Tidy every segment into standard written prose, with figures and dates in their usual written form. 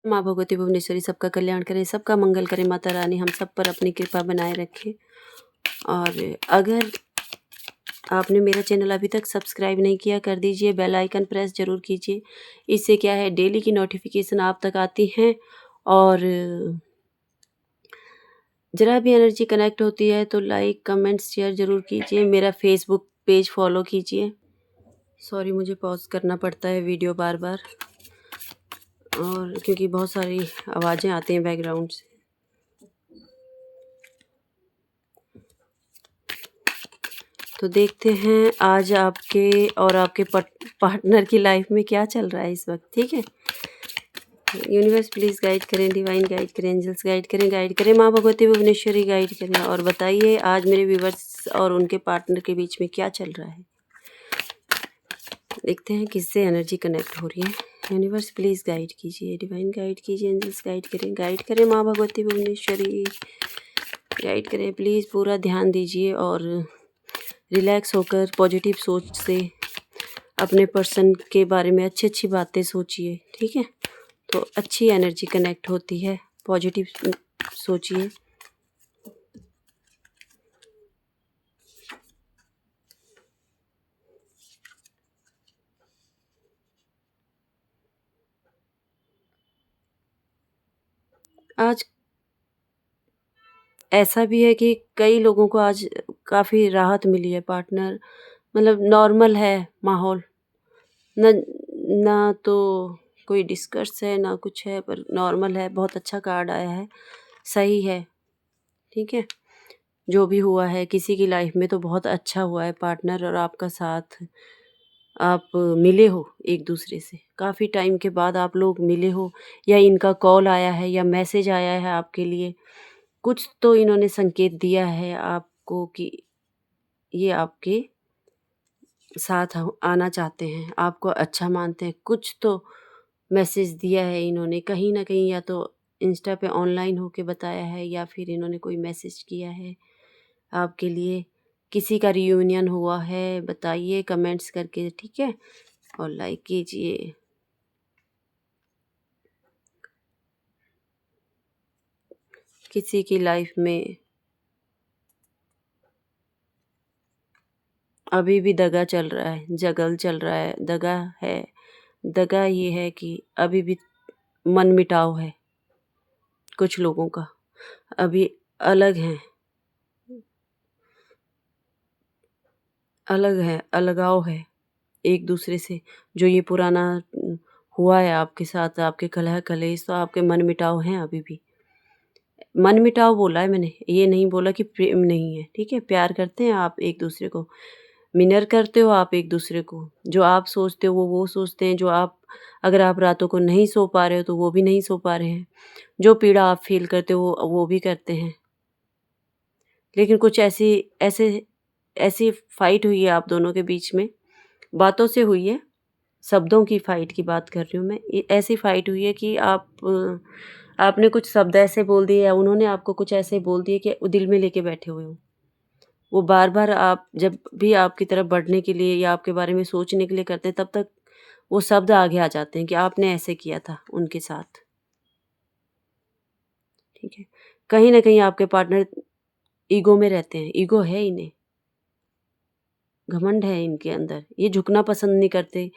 माँ भगवती भुवनेश्वरी सबका कल्याण करें, सबका मंगल करें। माता रानी हम सब पर अपनी कृपा बनाए रखे। और अगर आपने मेरा चैनल अभी तक सब्सक्राइब नहीं किया, कर दीजिए, बेल आइकन प्रेस ज़रूर कीजिए। इससे क्या है, डेली की नोटिफिकेशन आप तक आती हैं। और ज़रा भी एनर्जी कनेक्ट होती है तो लाइक कमेंट शेयर ज़रूर कीजिए। मेरा फेसबुक पेज फॉलो कीजिए। सॉरी, मुझे पॉज करना पड़ता है वीडियो बार बार, और क्योंकि बहुत सारी आवाज़ें आती हैं बैकग्राउंड से। तो देखते हैं आज आपके और आपके पार्टनर की लाइफ में क्या चल रहा है इस वक्त। ठीक है, यूनिवर्स प्लीज़ गाइड करें, डिवाइन गाइड करें, एंजल्स गाइड करें, माँ भगवती भुवनेश्वरी गाइड करें। और बताइए आज मेरे व्यूवर्स और उनके पार्टनर के बीच में क्या चल रहा है। देखते हैं किससे एनर्जी कनेक्ट हो रही है। यूनिवर्स प्लीज़ गाइड कीजिए, डिवाइन गाइड कीजिए, एंजल्स गाइड करें, माँ भगवती भुवनेश्वरी गाइड करें। प्लीज़ पूरा ध्यान दीजिए और रिलैक्स होकर पॉजिटिव सोच से अपने पर्सन के बारे में अच्छी अच्छी बातें सोचिए। ठीक है, तो अच्छी एनर्जी कनेक्ट होती है। पॉजिटिव सोचिए। आज ऐसा भी है कि कई लोगों को आज काफ़ी राहत मिली है। पार्टनर मतलब नॉर्मल है माहौल, न ना तो कोई डिस्कस है ना कुछ है, पर नॉर्मल है। बहुत अच्छा कार्ड आया है, सही है। ठीक है, जो भी हुआ है किसी की लाइफ में तो बहुत अच्छा हुआ है। पार्टनर और आपका साथ, आप मिले हो एक दूसरे से, काफ़ी टाइम के बाद आप लोग मिले हो, या इनका कॉल आया है या मैसेज आया है आपके लिए। कुछ तो इन्होंने संकेत दिया है आपको कि ये आपके साथ आना चाहते हैं, आपको अच्छा मानते हैं। कुछ तो मैसेज दिया है इन्होंने कहीं ना कहीं, या तो इंस्टा पे ऑनलाइन होके बताया है, या फिर इन्होंने कोई मैसेज किया है आपके लिए। किसी का रियूनियन हुआ है, बताइए कमेंट्स करके। ठीक है, और लाइक कीजिए। किसी की लाइफ में अभी भी दगा चल रहा है, जगल चल रहा है, दगा है। दगा ये है कि अभी भी मन मिटाव है कुछ लोगों का, अभी अलग हैं, अलग है, अलगाव है एक दूसरे से। जो ये पुराना हुआ है आपके साथ, आपके कलह कलेश, तो आपके मन मिटाव हैं अभी भी। मन मिटाव बोला है मैंने, ये नहीं बोला कि प्रेम नहीं है। ठीक है, प्यार करते हैं आप एक दूसरे को, मिनर करते हो आप एक दूसरे को। जो आप सोचते हो वो सोचते हैं। जो आप, अगर आप रातों को नहीं सो पा रहे हो तो वो भी नहीं सो पा रहे हैं। जो पीड़ा आप फील करते हो वो भी करते हैं। लेकिन कुछ ऐसी फाइट हुई है आप दोनों के बीच में, बातों से हुई है, शब्दों की फाइट की बात कर रही हूँ मैं। ऐसी फाइट हुई है कि आपने कुछ शब्द ऐसे बोल दिए, या उन्होंने आपको कुछ ऐसे बोल दिए कि वो दिल में लेके बैठे हुए हो। वो बार बार आप जब भी आपकी तरफ बढ़ने के लिए या आपके बारे में सोचने के लिए करते हैं, तब तक वो शब्द आगे आ जाते हैं कि आपने ऐसे किया था उनके साथ। ठीक है, कहीं ना कहीं आपके पार्टनर ईगो में रहते हैं। ईगो है इन्हें, घमंड है इनके अंदर, ये झुकना पसंद नहीं करते।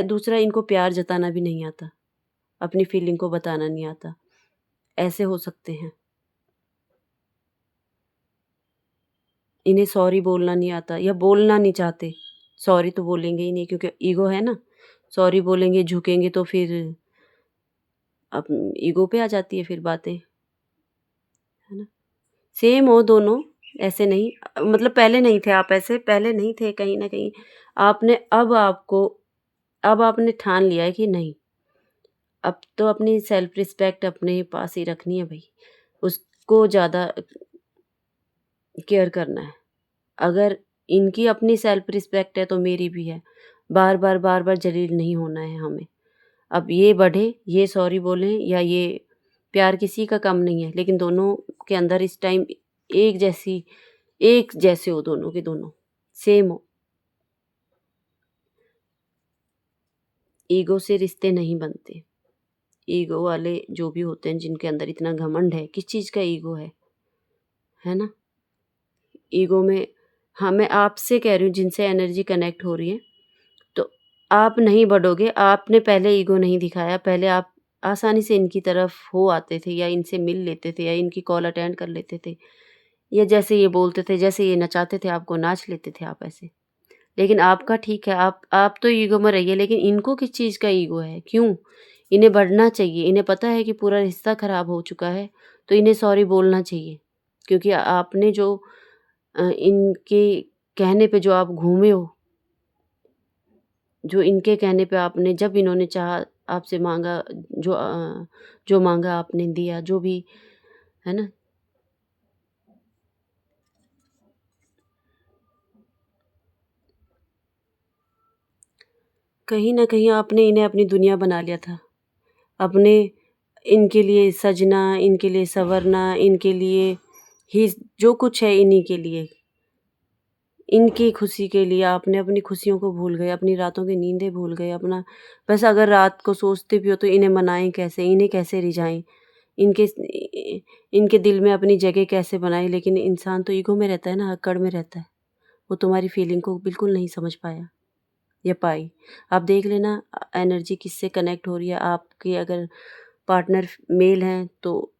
दूसरा, इनको प्यार जताना भी नहीं आता, अपनी फीलिंग को बताना नहीं आता। ऐसे हो सकते हैं। इन्हें सॉरी बोलना नहीं आता, या बोलना नहीं चाहते। सॉरी तो बोलेंगे ही नहीं, क्योंकि ईगो है ना। सॉरी बोलेंगे, झुकेंगे, तो फिर अब ईगो पे आ जाती है फिर बातें, है ना। सेम हो दोनों, ऐसे नहीं, मतलब पहले नहीं थे आप ऐसे, पहले नहीं थे। कहीं ना कहीं आपने, अब आपने ठान लिया है कि नहीं, अब तो अपनी सेल्फ रिस्पेक्ट अपने पास ही रखनी है भाई। उसको ज़्यादा केयर करना है। अगर इनकी अपनी सेल्फ रिस्पेक्ट है तो मेरी भी है। बार बार जलील नहीं होना है हमें। अब ये बढ़े, ये सॉरी बोलें, या ये प्यार किसी का कम नहीं है, लेकिन दोनों के अंदर इस टाइम एक जैसे हो, दोनों के दोनों सेम हो। ईगो से रिश्ते नहीं बनते, ईगो वाले जो भी होते हैं, जिनके अंदर इतना घमंड है, किस चीज़ का ईगो है ना? ईगो में, हाँ, मैं आपसे कह रही हूँ जिनसे एनर्जी कनेक्ट हो रही है, तो आप नहीं बढ़ोगे। आपने पहले ईगो नहीं दिखाया, पहले आप आसानी से इनकी तरफ हो आते थे, या इनसे मिल लेते थे, या इनकी कॉल अटेंड कर लेते थे, या जैसे ये बोलते थे, जैसे ये नचाते थे आपको, नाच लेते थे आप ऐसे। लेकिन आपका ठीक है, आप तो ईगो में रहिए, लेकिन इनको किस चीज़ का ईगो है? क्यों? इन्हें बढ़ना चाहिए, इन्हें पता है कि पूरा रिश्ता ख़राब हो चुका है, तो इन्हें सॉरी बोलना चाहिए। क्योंकि आपने जो इनके कहने पे जो आप घूमे हो, जो इनके कहने पे आपने, जब इन्होंने चाहा आपसे माँगा, जो माँगा आपने दिया, जो भी, है ना? कहीं न कहीं आपने इन्हें अपनी दुनिया बना लिया था। अपने इनके लिए सजना, इनके लिए सँवरना, इनके लिए ही जो कुछ है इन्हीं के लिए। इनकी खुशी के लिए आपने अपनी खुशियों को भूल गए, अपनी रातों की नींदें भूल गए, अपना बस अगर रात को सोचते भी हो तो इन्हें मनाएँ कैसे, इन्हें कैसे रिझाएँ, इनके इनके दिल में अपनी जगह कैसे बनाएँ। लेकिन इंसान तो ईगो में रहता है ना, अकड़ में रहता है। वो तुम्हारी फीलिंग को बिल्कुल नहीं समझ पाया या पाई। आप देख लेना एनर्जी किससे कनेक्ट हो रही है। आपके अगर पार्टनर मेल हैं तो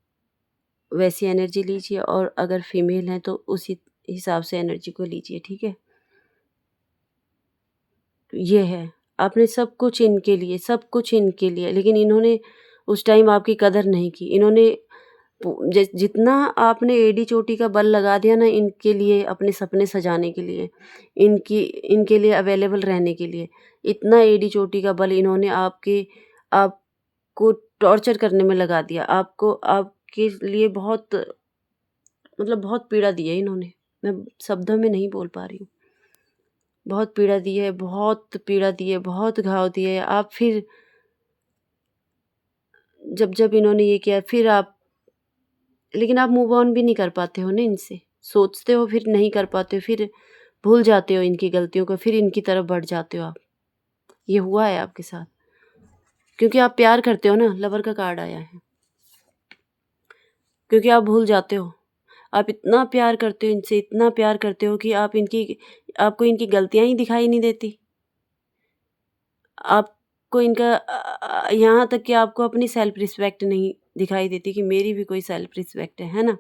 वैसी एनर्जी लीजिए, और अगर फीमेल हैं तो उसी हिसाब से एनर्जी को लीजिए, ठीक है? ये है, आपने सब कुछ इनके लिए, सब कुछ इनके लिए, लेकिन इन्होंने उस टाइम आपकी कदर नहीं की। इन्होंने जितना आपने एड़ी चोटी का बल लगा दिया ना इनके लिए, अपने सपने सजाने के लिए, इनके लिए अवेलेबल रहने के लिए, इतना एड़ी चोटी का बल इन्होंने आपको टॉर्चर करने में लगा दिया। आपको आपके लिए बहुत, मतलब बहुत पीड़ा दी है इन्होंने। मैं शब्दों में नहीं बोल पा रही हूँ। बहुत पीड़ा दी है, बहुत पीड़ा दी है, बहुत घाव दिए। आप फिर जब इन्होंने ये किया, फिर आप, लेकिन आप मूव ऑन भी नहीं कर पाते हो ना इनसे। सोचते हो, फिर नहीं कर पाते हो, फिर भूल जाते हो इनकी गलतियों को, फिर इनकी तरफ बढ़ जाते हो आप। ये हुआ है आपके साथ, क्योंकि आप प्यार करते हो ना। लवर का कार्ड आया है, क्योंकि आप भूल जाते हो। आप इतना प्यार करते हो इनसे, इतना प्यार करते हो कि आपको इनकी गलतियाँ ही दिखाई नहीं देती। आपको इनका यहाँ तक कि आपको अपनी सेल्फ रिस्पेक्ट नहीं दिखाई देती कि मेरी भी कोई सेल्फ रिस्पेक्ट है ना?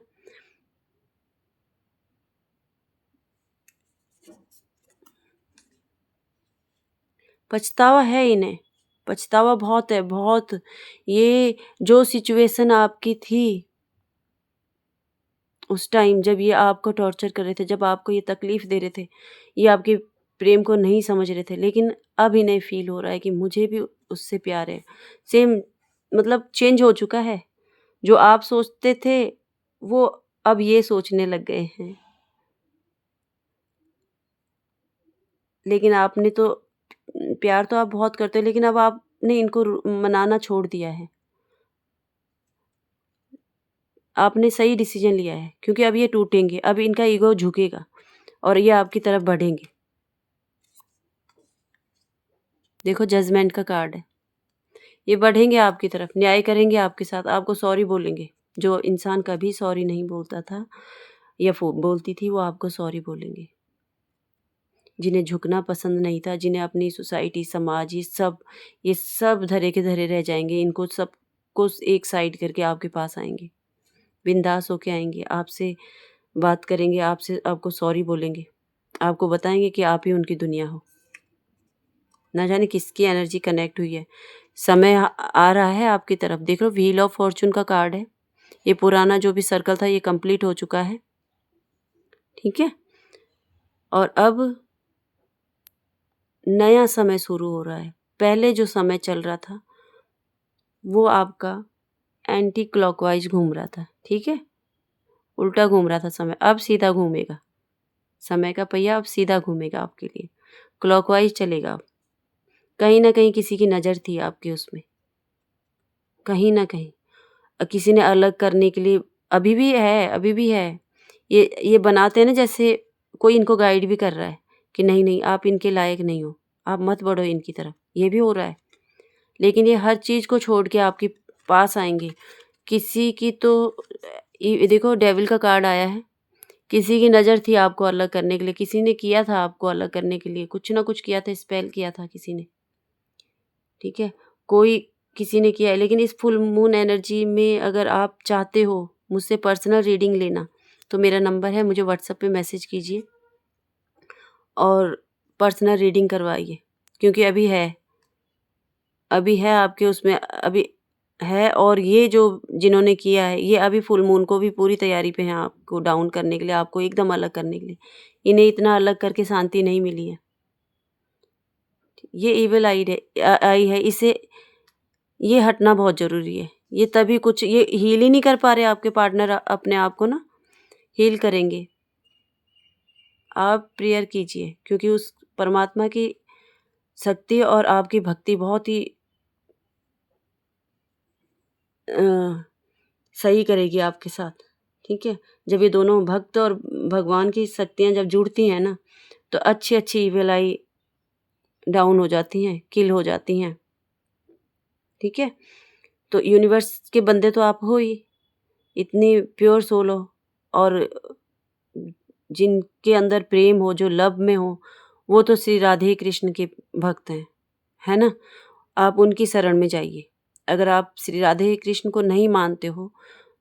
पछतावा है इन्हें, पछतावा बहुत है, बहुत। ये जो सिचुएशन आपकी थी उस टाइम, जब ये आपको टॉर्चर कर रहे थे, जब आपको ये तकलीफ़ दे रहे थे, ये आपके प्रेम को नहीं समझ रहे थे, लेकिन अब इन्हें फ़ील हो रहा है कि मुझे भी उससे प्यार है। सेम, मतलब चेंज हो चुका है। जो आप सोचते थे, वो अब ये सोचने लग गए हैं। लेकिन आपने तो प्यार तो आप बहुत करते हो, लेकिन अब आपने इनको मनाना छोड़ दिया है। आपने सही डिसीज़न लिया है, क्योंकि अब ये टूटेंगे, अब इनका ईगो झुकेगा और ये आपकी तरफ बढ़ेंगे। देखो जजमेंट का कार्ड है। ये बढ़ेंगे आपकी तरफ, न्याय करेंगे आपके साथ, आपको सॉरी बोलेंगे। जो इंसान कभी सॉरी नहीं बोलता था या बोलती थी, वो आपको सॉरी बोलेंगे। जिन्हें झुकना पसंद नहीं था, जिन्हें अपनी सोसाइटी, समाज, ये सब धरे के धरे रह जाएँगे। इनको सबको एक साइड करके आपके पास आएँगे। बिंदास होके आएँगे, आपसे बात करेंगे, आपको सॉरी बोलेंगे। आपको बताएँगे कि आप ही उनकी दुनिया हो। ना जाने किसकी एनर्जी कनेक्ट हुई है। समय आ रहा है आपकी तरफ। देख लो, व्हील ऑफ फॉर्च्यून का कार्ड है। ये पुराना जो भी सर्कल था, ये कंप्लीट हो चुका है। ठीक है? और अब नया समय शुरू हो रहा है। पहले जो समय चल रहा था, वो आपका एंटी क्लॉकवाइज़ घूम रहा था। ठीक है? उल्टा घूम रहा था समय, अब सीधा घूमेगा। समय का पहिया अब सीधा घूमेगा आपके लिए। क्लॉकवाइज़ चलेगा अब। कहीं न कहीं किसी की नज़र थी आपके उसमें, कहीं न कहीं। किसी ने अलग करने के लिए, अभी भी है, अभी भी है। ये बनाते हैं ना, जैसे कोई इनको गाइड भी कर रहा है कि नहीं, नहीं, आप इनके लायक नहीं हो, आप मत बढ़ो इनकी तरफ, ये भी हो रहा है। लेकिन ये हर चीज़ को छोड़ के आपकी पास आएँगे। किसी की तो ये देखो डेविल का कार्ड आया है। किसी की नज़र थी आपको अलग करने के लिए, किसी ने किया था आपको अलग करने के लिए, कुछ ना कुछ किया था, स्पेल किया था किसी ने, ठीक है? कोई किसी ने किया है, लेकिन इस फुल मून एनर्जी में अगर आप चाहते हो मुझसे पर्सनल रीडिंग लेना, तो मेरा नंबर है, मुझे व्हाट्सएप पे मैसेज कीजिए और पर्सनल रीडिंग करवाइए, क्योंकि अभी है आपके उसमें अभी है। और ये जो जिन्होंने किया है, ये अभी फुल मून को भी पूरी तैयारी पे हैं आपको डाउन करने के लिए, आपको एकदम अलग करने के लिए। इन्हें इतना अलग करके शांति नहीं मिली है। ये ईविल आई है, इसे ये हटना बहुत ज़रूरी है। ये तभी कुछ ये हील ही नहीं कर पा रहे आपके पार्टनर अपने आप को ना, हील करेंगे। आप प्रेयर कीजिए, क्योंकि उस परमात्मा की शक्ति और आपकी भक्ति बहुत ही सही करेगी आपके साथ, ठीक है? जब ये दोनों भक्त और भगवान की शक्तियाँ जब जुड़ती हैं ना, तो अच्छी-अच्छी ईविल आई डाउन हो जाती हैं, किल हो जाती हैं, ठीक है? तो यूनिवर्स के बंदे तो आप हो ही, इतनी प्योर सोल हो और जिनके अंदर प्रेम हो, जो लव में हो, वो तो श्री राधे कृष्ण के भक्त हैं, है ना? आप उनकी शरण में जाइए। अगर आप श्री राधे कृष्ण को नहीं मानते हो,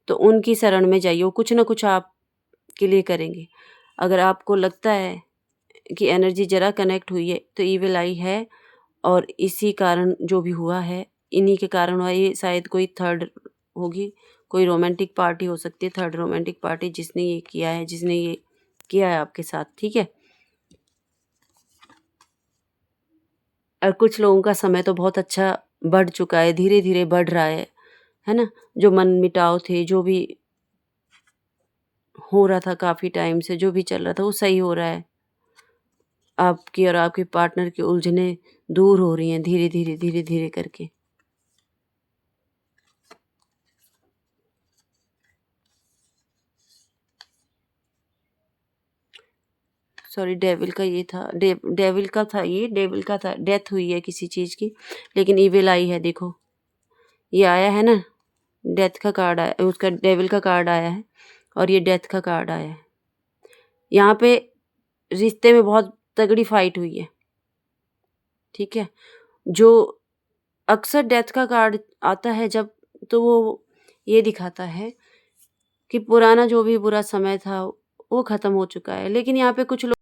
तो उनकी शरण में जाइए, वो कुछ ना कुछ आपके लिए करेंगे। अगर आपको लगता है कि एनर्जी ज़रा कनेक्ट हुई है, तो ईविल आई है और इसी कारण जो भी हुआ है, इन्हीं के कारण हुआ। ये शायद कोई थर्ड होगी, कोई रोमांटिक पार्टी हो सकती है, थर्ड रोमांटिक पार्टी जिसने ये किया है आपके साथ, ठीक है? और कुछ लोगों का समय तो बहुत अच्छा बढ़ चुका है, धीरे-धीरे बढ़ रहा है ना? जो मनमुटाव थे, जो भी हो रहा था काफ़ी टाइम से, जो भी चल रहा था, वो सही हो रहा है। आपकी और आपके पार्टनर की उलझनें दूर हो रही हैं धीरे-धीरे, धीरे-धीरे करके। सॉरी, डेविल का ये था, डेविल का था ये, डेविल का था, डेथ हुई है किसी चीज़ की, लेकिन ईविल आई है देखो। ये आया है ना, डेथ का कार्ड आया, उसका डेविल का कार्ड आया है और ये डेथ का कार्ड आया है। यहाँ पे रिश्ते में बहुत तगड़ी फाइट हुई है, ठीक है? जो अक्सर डेथ का कार्ड आता है जब, तो वो ये दिखाता है कि पुराना जो भी बुरा समय था, वो ख़त्म हो चुका है। लेकिन यहाँ पे कुछ लोग